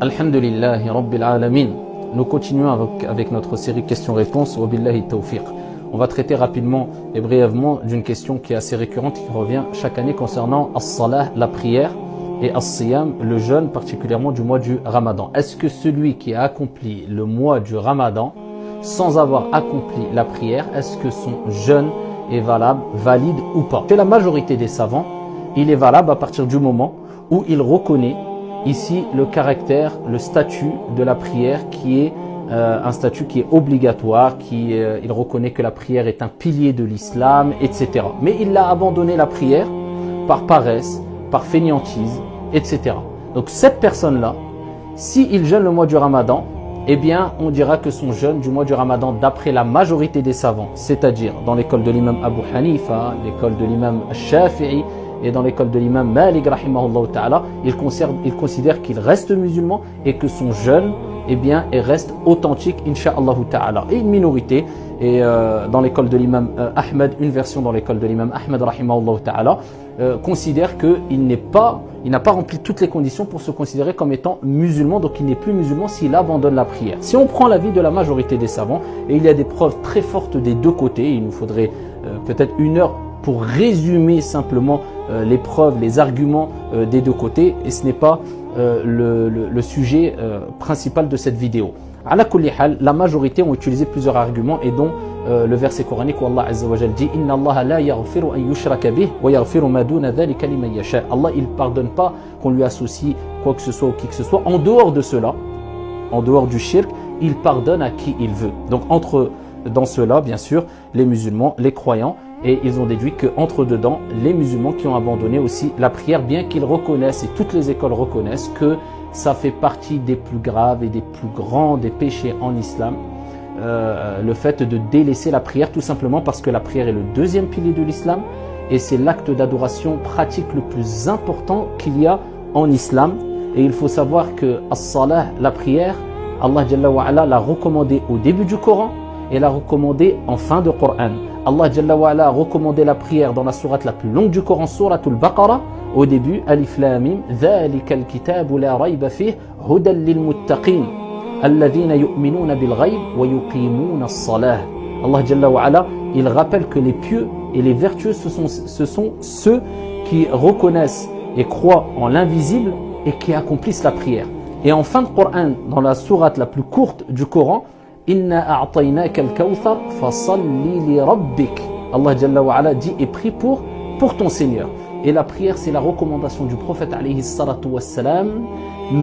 Alhamdulillahi Rabbil Alamin. Nous continuons avec notre série questions-réponses. Wa billahi tawfiq. On va traiter rapidement et brièvement d'une question qui est assez récurrente, qui revient chaque année concernant as-salah, la prière, et as-siyam, le jeûne, particulièrement du mois du Ramadan. Est-ce que celui qui a accompli le mois du Ramadan sans avoir accompli la prière, est-ce que son jeûne est valable, valide ou pas? Chez la majorité des savants, il est valable à partir du moment où il reconnaît ici le caractère, le statut de la prière qui est un statut qui est obligatoire, il reconnaît que la prière est un pilier de l'islam, etc. Mais il a abandonné la prière par paresse, par fainéantise, etc. Donc cette personne-là, s'il jeûne le mois du Ramadan, eh bien on dira que son jeûne du mois du Ramadan, d'après la majorité des savants, c'est-à-dire dans l'école de l'imam Abu Hanifa, l'école de l'imam Shafi'i, et dans l'école de l'imam Malik rahimahullah ta'ala, il considère qu'il reste musulman et que son jeûne reste authentique, insha'Allah ta'ala. Et une minorité, et dans l'école de l'imam Ahmed, une version dans l'école de l'imam Ahmed rahimahullah ta'ala, considère qu'il n'a pas rempli toutes les conditions pour se considérer comme étant musulman, donc il n'est plus musulman s'il abandonne la prière. Si on prend l'avis de la majorité des savants, et il y a des preuves très fortes des deux côtés, il nous faudrait peut-être une heure pour résumer simplement les preuves, les arguments des deux côtés, et ce n'est pas le sujet principal de cette vidéo. Ala kulli hal, la majorité ont utilisé plusieurs arguments, et dont le verset coranique où Allah Azza wa Jal dit Inna Allah la yaghfiru an yushraka bih wa yaghfiru ma duna dhalika liman yasha. Allah, il pardonne pas qu'on lui associe quoi que ce soit ou qui que ce soit. En dehors de cela, en dehors du shirk, il pardonne à qui il veut. Donc dans cela, bien sûr, les musulmans, les croyants, et ils ont déduit qu'entre dedans, les musulmans qui ont abandonné aussi la prière, bien qu'ils reconnaissent, et toutes les écoles reconnaissent, que ça fait partie des plus graves et des plus grands des péchés en islam, le fait de délaisser la prière, tout simplement parce que la prière est le deuxième pilier de l'islam, et c'est l'acte d'adoration pratique le plus important qu'il y a en islam. Et il faut savoir que as-salah, la prière, Allah Jalla wa Ala l'a recommandé au début du Coran et l'a recommandé en fin de Coran. Allah Jalla wa Ala a recommandé la prière dans la sourate la plus longue du Coran, souratul Baqarah, au début, Alif Lam Mim, Dhalika al-kitabu la rayba fih, hudan lil muttaqin, alladhina yu'minuna bil ghayb wa yuqimuna as-salah. Allah Jalla wa Ala, il rappelle que les pieux et les vertueux, ce sont ceux qui reconnaissent et croient en l'invisible et qui accomplissent la prière. Et en fin de Coran, dans la sourate la plus courte du Coran, Inna a'tainaka al-kawthar fasalli li rabbik. Allah Jalla wa Ala dit et prie pour ton Seigneur. Et la prière, c'est la recommandation du prophète alayhi salatu wassalam.